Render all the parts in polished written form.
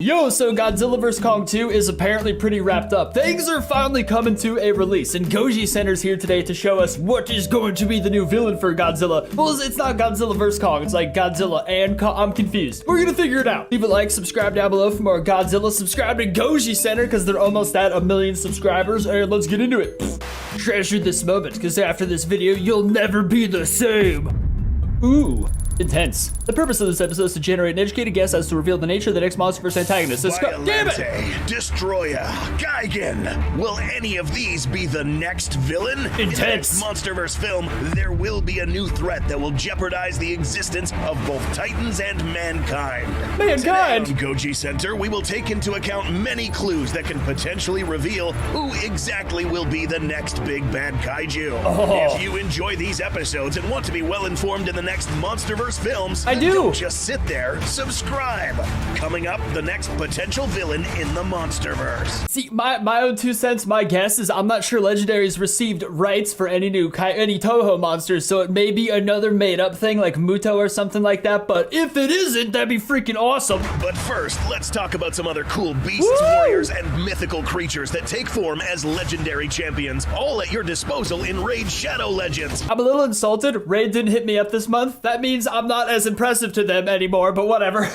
Yo, so Godzilla vs. Kong 2 is apparently pretty wrapped up. Things are finally coming to a release, and Goji Center's here today to show us what is going to be the new villain for Godzilla. Well, it's not Godzilla vs. Kong, it's like Godzilla and Kong. I'm confused. We're gonna figure it out. Leave a like, subscribe down below for more Godzilla. Subscribe to Goji Center, because they're almost at 1 million subscribers, and let's get into it. Treasure this moment, because after this video, you'll never be the same. Ooh. Intense. The purpose of this episode is to generate an educated guess as to reveal the nature of the next monster versus antagonist. Damn it! Destroyer, Gigan. Will any of these be the next villain? Intense. In the next MonsterVerse film, there will be a new threat that will jeopardize the existence of both Titans and mankind. Today on Goji Center, we will take into account many clues that can potentially reveal who exactly will be the next big bad kaiju. If you enjoy these episodes and want to be well informed in the next MonsterVerse films, I do. Don't just sit there, subscribe. Coming up, the next potential villain in the MonsterVerse. See, my own 2 cents, my guess is I'm not sure Legendary's received rights for any new any Toho monsters, so it may be another made-up thing like Muto or something like that, but if it isn't, that'd be freaking awesome. But first, let's talk about some other cool beasts, warriors, and mythical creatures that take form as legendary champions, all at your disposal in Raid Shadow Legends. I'm a little insulted. Raid didn't hit me up this month. That means I'm not as impressive to them anymore, but whatever.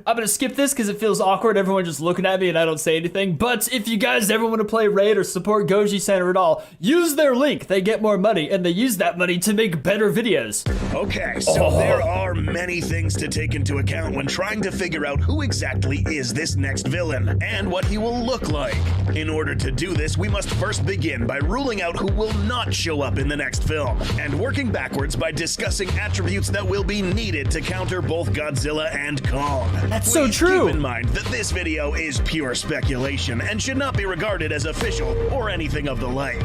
I'm gonna skip this because it feels awkward, everyone just looking at me and I don't say anything. But if you guys ever want to play Raid or support Goji Center at all, use their link. They get more money and they use that money to make better videos. Okay, so there are many things to take into account when trying to figure out who exactly is this next villain and what he will look like. In order to do this, we must first begin by ruling out who will not show up in the next film, and working backwards by discussing attributes that will be needed to counter both Godzilla and Kong. That's so true. Keep in mind that this video is pure speculation and should not be regarded as official or anything of the like.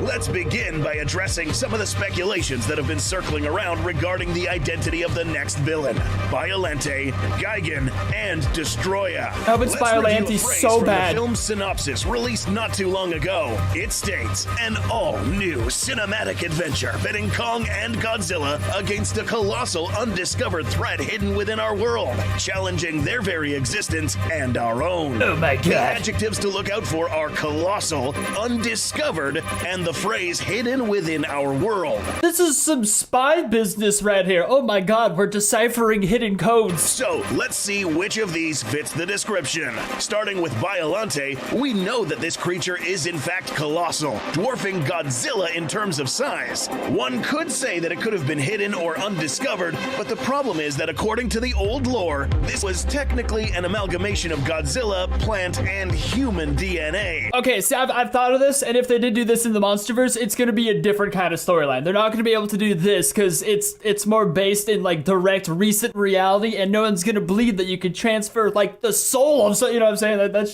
Let's begin by addressing some of the speculations that have been circling around regarding the identity of the next villain: Biollante, Gigan, and Destroyer. Oh, but Biollante so bad. The film synopsis released not too long ago. It states, an all-new cinematic adventure pitting Kong and Godzilla against a colossal undiscovered threat hidden within our world, challenging their very existence and our own. Oh my god. The adjectives to look out for are colossal, undiscovered, and the phrase hidden within our world. This is some spy business right here. Oh my god, we're deciphering hidden codes. So, let's see which of these fits the description. Starting with Biollante, we know that this creature is in fact colossal, dwarfing Godzilla in terms of size. One could say that it could have been hidden or undiscovered, but the problem is that according to the old lore, this was technically an amalgamation of Godzilla, plant, and human DNA. Okay, see, I've thought of this, and if they did do this in the MonsterVerse, it's gonna be a different kind of storyline. They're not gonna be able to do this because it's more based in like direct recent reality, and no one's gonna believe that you could transfer like the soul of, you know what I'm saying? That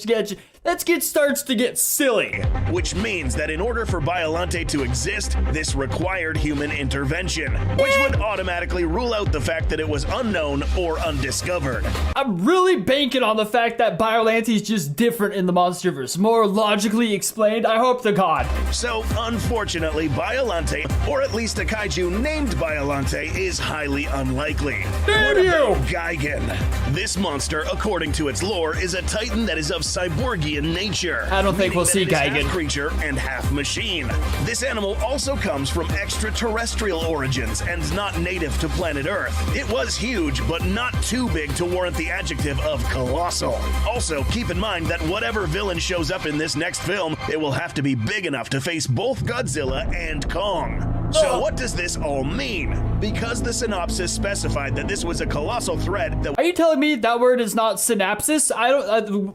starts to get silly. Which means that in order for Biollante to exist, this required human intervention, which would automatically rule out the fact that it was unknown or undiscovered. I'm really banking on the fact that Biollante is just different in the MonsterVerse, more logically explained, I hope to god. So, unfortunately, Biollante, or at least a kaiju named Biollante, is highly unlikely. Damn you! Gigan. This monster, according to its lore, is a titan that is of cyborgian nature. I don't think we'll see Gigan. Half creature and half machine. This animal also comes from extraterrestrial origins and not native to planet Earth. It was huge, but not too big to warrant the adjective of colossal. Also, keep in mind that whatever villain shows up in this next film, it will have to be big enough to face both Godzilla and Kong. So what does this all mean? Because the synopsis specified that this was a colossal threat that— Are you telling me that word is not synapsis?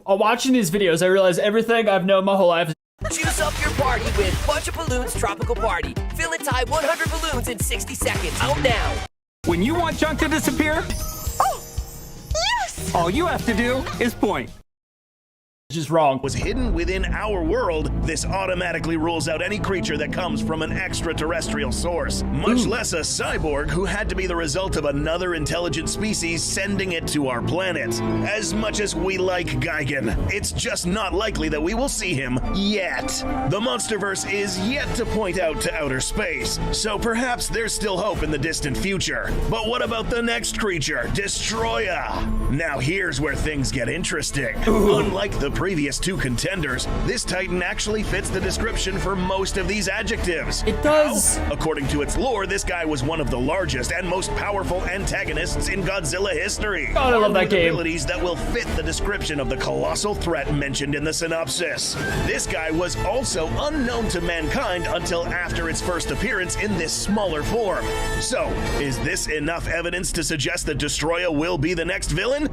Watching these videos, I realize everything I've known my whole life. Juice up your party with Bunch of Balloons Tropical Party. Fill and tie 100 balloons in 60 seconds. Out now. When you want junk to disappear, Oh, yes! all you have to do is point. is wrong. Was hidden within our world, this automatically rules out any creature that comes from an extraterrestrial source, much less a cyborg who had to be the result of another intelligent species sending it to our planet. As much as we like Gigan, it's just not likely that we will see him yet. The Monsterverse is yet to point out to outer space, so perhaps there's still hope in the distant future. But what about the next creature, Destroyer? Now here's where things get interesting. Unlike the previous two contenders, this Titan actually fits the description for most of these adjectives. It does. How? According to its lore, this guy was one of the largest and most powerful antagonists in Godzilla history. God, I love that game. Abilities that will fit the description of the colossal threat mentioned in the synopsis. This guy was also unknown to mankind until after its first appearance in this smaller form. So, is this enough evidence to suggest that Destroyer will be the next villain?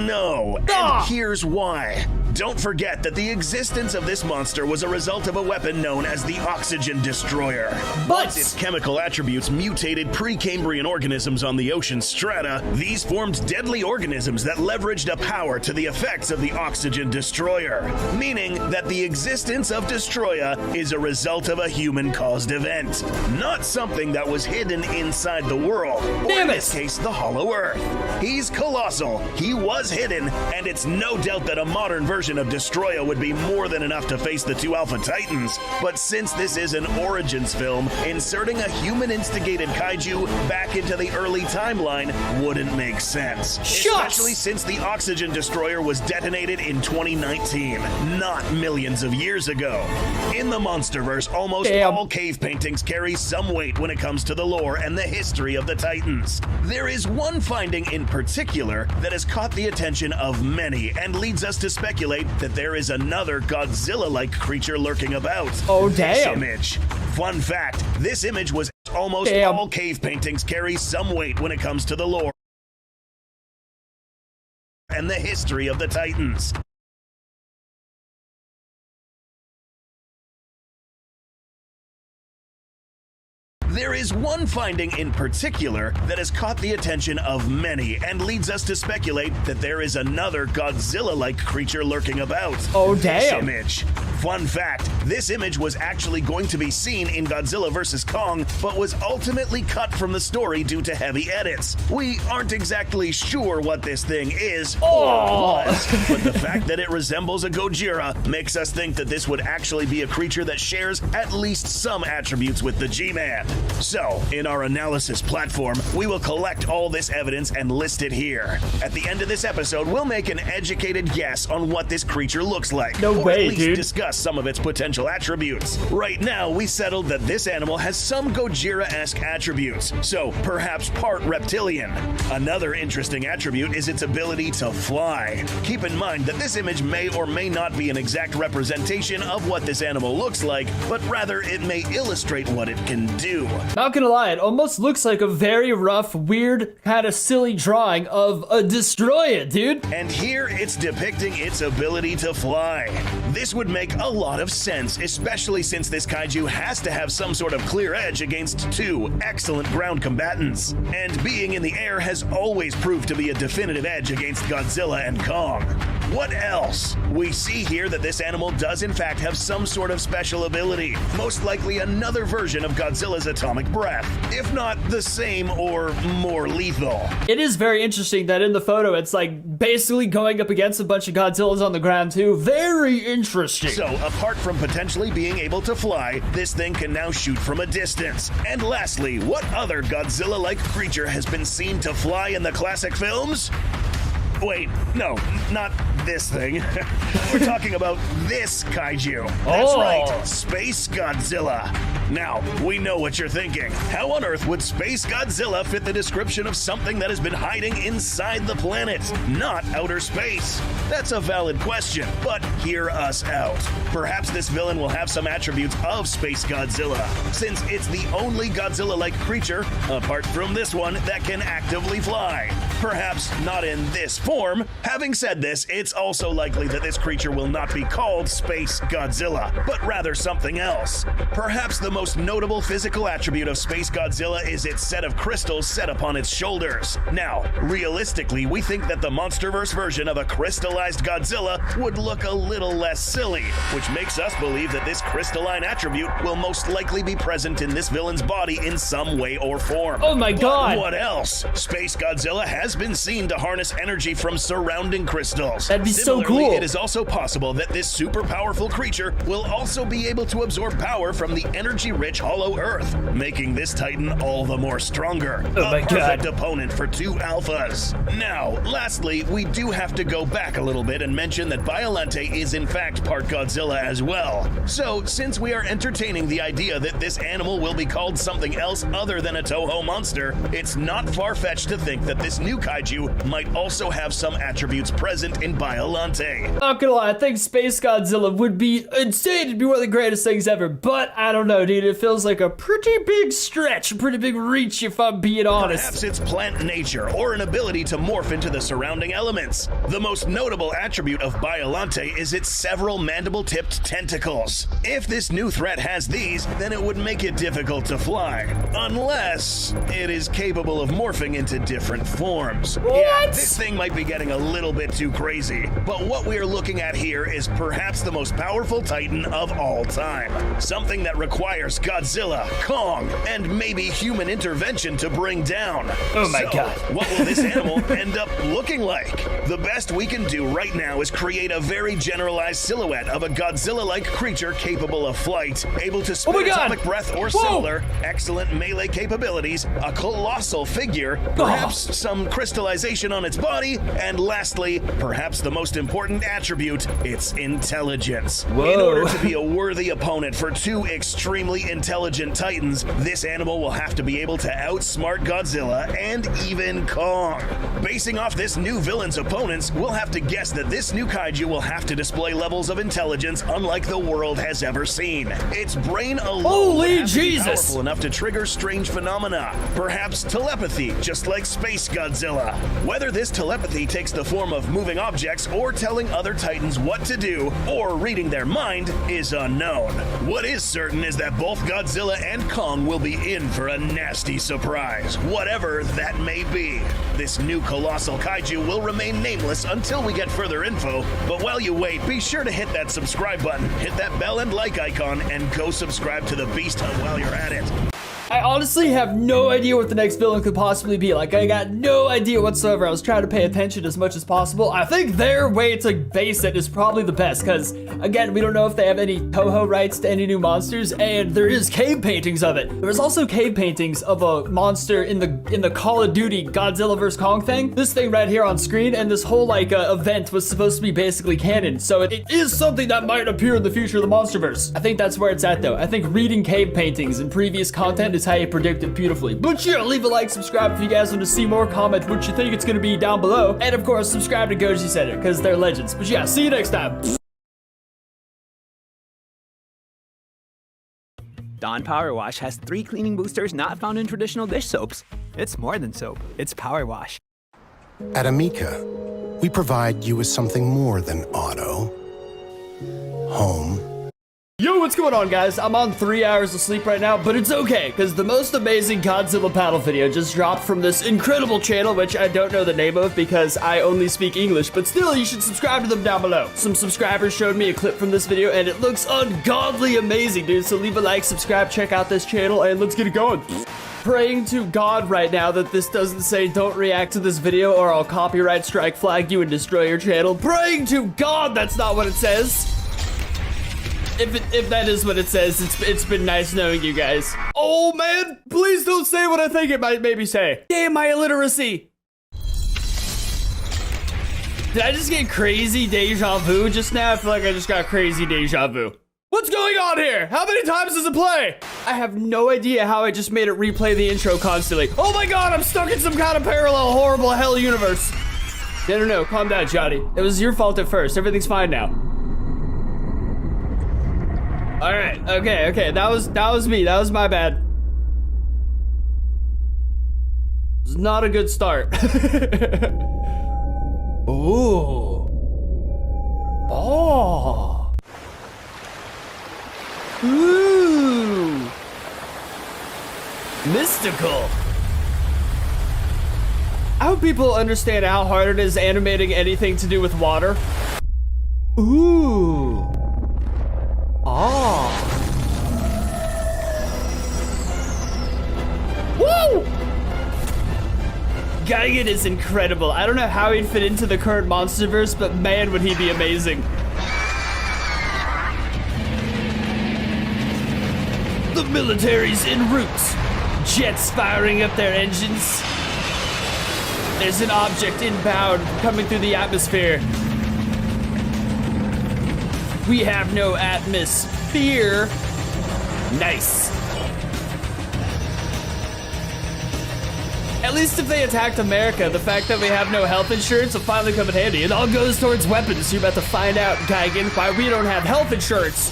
No, and here's why. Don't forget that the existence of this monster was a result of a weapon known as the Oxygen Destroyer. Once its chemical attributes mutated Precambrian organisms on the ocean strata, these formed deadly organisms that leveraged a power to the effects of the Oxygen Destroyer, meaning that the existence of Destroyer is a result of a human-caused event, not something that was hidden inside the world, or in this case, the Hollow Earth. He's colossal, he was hidden, and it's no doubt that a modern version of Destroyer would be more than enough to face the two Alpha Titans. But since this is an Origins film, inserting a human-instigated kaiju back into the early timeline wouldn't make sense. Especially since the Oxygen Destroyer was detonated in 2019, not millions of years ago. In the Monsterverse, almost all cave paintings carry some weight when it comes to the lore and the history of the Titans. There is one finding in particular that has caught the attention of many and leads us to speculate that there is another Godzilla-like creature lurking about. Oh, damn. This image. Fun fact, this image was almost all cave paintings carry some weight when it comes to the lore and the history of the Titans. There is one finding in particular that has caught the attention of many and leads us to speculate that there is another Godzilla-like creature lurking about. Oh, damn. This image. Fun fact, this image was actually going to be seen in Godzilla vs. Kong, but was ultimately cut from the story due to heavy edits. We aren't exactly sure what this thing is or was, but the fact that it resembles a Gojira makes us think that this would actually be a creature that shares at least some attributes with the G-Man. So, in our analysis platform, we will collect all this evidence and list it here. At the end of this episode, we'll make an educated guess on what this creature looks like. No or way, at least dude. discuss some of its potential attributes. Right now, we settled that this animal has some Gojira-esque attributes, so perhaps part reptilian. Another interesting attribute is its ability to fly. Keep in mind that this image may or may not be an exact representation of what this animal looks like, but rather it may illustrate what it can do. Not gonna lie, it almost looks like a very rough, weird, kind of silly drawing of a Destroyer, dude. And here it's depicting its ability to fly. This would make a lot of sense, especially since this kaiju has to have some sort of clear edge against two excellent ground combatants. And being in the air has always proved to be a definitive edge against Godzilla and Kong. What else? We see here that this animal does in fact have some sort of special ability, most likely another version of Godzilla's atomic breath, if not the same or more lethal. It is very interesting that in the photo, it's like basically going up against a bunch of Godzillas on the ground too. Very interesting. So, apart from potentially being able to fly, this thing can now shoot from a distance. And lastly, what other Godzilla-like creature has been seen to fly in the classic films? Wait, no, not this thing. We're talking about this kaiju. That's right, Space Godzilla. Now, we know what you're thinking. How on earth would Space Godzilla fit the description of something that has been hiding inside the planet, not outer space? That's a valid question, but hear us out. Perhaps this villain will have some attributes of Space Godzilla, since it's the only Godzilla-like creature, apart from this one, that can actively fly. Perhaps not in this form. Having said this, it's it's also likely that this creature will not be called Space Godzilla, but rather something else. Perhaps the most notable physical attribute of Space Godzilla is its set of crystals set upon its shoulders. Now, realistically, we think that the MonsterVerse version of a crystallized Godzilla would look a little less silly, which makes us believe that this crystalline attribute will most likely be present in this villain's body in some way or form. Oh my god! But what else? Space Godzilla has been seen to harness energy from surrounding crystals. That'd be so Similarly, cool. It is also possible that this super powerful creature will also be able to absorb power from the energy-rich Hollow Earth, making this Titan all the more stronger. Oh my a perfect god. opponent for two alphas. Now, lastly, we do have to go back a little bit and mention that Biollante is in fact part Godzilla as well. So, since we are entertaining the idea that this animal will be called something else other than a Toho monster, it's not far-fetched to think that this new kaiju might also have some attributes present in Biollante. Not gonna lie, I think Space Godzilla would be insane. It'd be one of the greatest things ever, but I don't know, dude. It feels like a pretty big stretch, a pretty big reach if I'm being honest. Perhaps it's plant nature or an ability to morph into the surrounding elements. The most notable attribute of Biollante is its several mandible-tipped tentacles. If this new threat has these, then it would make it difficult to fly, unless it is capable of morphing into different forms. What? Yeah, this thing might be getting a little bit too crazy, but what we're looking at here is perhaps the most powerful Titan of all time. Something that requires Godzilla, Kong, and maybe human intervention to bring down. Oh my So, god. what will this animal end up looking like? The best we can do right now is create a very generalized silhouette of a Godzilla-like creature capable of flight, able to Oh my spit god. atomic breath or Whoa. similar, excellent melee capabilities, a colossal figure, perhaps some crystallization on its body, and lastly, perhaps the most important attribute, its intelligence. In Whoa. order to be a worthy opponent for two extremely intelligent titans, this animal will have to be able to outsmart Godzilla and even Kong. Basing off this new villain's opponents, we'll have to guess that this new kaiju will have to display levels of intelligence unlike the world has ever seen. Its brain alone Holy will have to be Jesus. powerful enough to trigger strange phenomena, perhaps telepathy, just like Space Godzilla. Whether this telepathy takes the form of moving objects or telling other titans what to do, or reading their mind, is unknown. What is certain is that both Godzilla and Kong will be in for a nasty surprise, whatever that may be. This new colossal kaiju will remain nameless until we get further info, but while you wait, be sure to hit that subscribe button, hit that bell and like icon, and go subscribe to the Beast Hunt while you're at it. I honestly have no idea what the next villain could possibly be. Like, I got no idea whatsoever. I was trying to pay attention as much as possible. I think their way to base it is probably the best, because, again, we don't know if they have any Toho rights to any new monsters, and there is cave paintings of it. There was also cave paintings of a monster in the Call of Duty Godzilla vs. Kong thing. This thing right here on screen, and this whole, like, event was supposed to be basically canon, so it is something that might appear in the future of the MonsterVerse. I think that's where it's at, though. I think reading cave paintings and previous content is how you predict it beautifully. But yeah, leave a like, subscribe if you guys want to see more, comment what you think it's going to be down below, and of course, subscribe to Goji Center, because they're legends. But yeah, see you next time. Dawn Power Wash has 3 cleaning boosters not found in traditional dish soaps. It's more than soap, it's power wash. At Amica, we provide you with something more than auto, home, Yo, what's going on, guys? I'm on 3 hours of sleep right now, but it's okay, because the most amazing Godzilla battle video just dropped from this incredible channel, which I don't know the name of because I only speak English, but still, you should subscribe to them down below. Some subscribers showed me a clip from this video, and it looks ungodly amazing, dude, so leave a like, subscribe, check out this channel, and let's get it going. Praying to God right now that this doesn't say don't react to this video or I'll copyright strike flag you and destroy your channel. Praying to God that's not what it says. If that is what it says, it's been nice knowing you guys. Oh man, please don't say what I think it might maybe say. Damn my illiteracy. Did I just get crazy deja vu just now? I feel like I just got crazy deja vu. What's going on here? How many times does it play? I have no idea how I just made it replay the intro constantly. Oh my God, I'm stuck in some kind of parallel horrible hell universe. No, calm down, Johnny. It was your fault at first. Everything's fine now. All right, okay, that was me, that was my bad. It was not a good start. Ooh. mystical. I hope people understand how hard it is animating anything to do with water. Ooh. Ah. Woo! Gigan is incredible. I don't know how he'd fit into the current Monsterverse, but man, would he be amazing. The military's en route. Jets firing up their engines. There's an object inbound coming through the atmosphere. We have no atmosphere. Nice. At least if they attacked America, the fact that we have no health insurance will finally come in handy. It all goes towards weapons. You're about to find out, Gigan, why we don't have health insurance.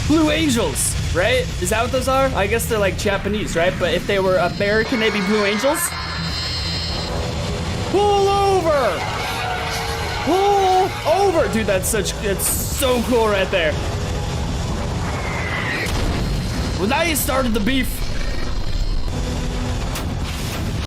Blue Angels, right? Is that what those are? I guess they're like Japanese, right? But if they were American, they'd be Blue Angels. Pull over! Pull over! Dude, that's so cool right there. Well, now you started the beef.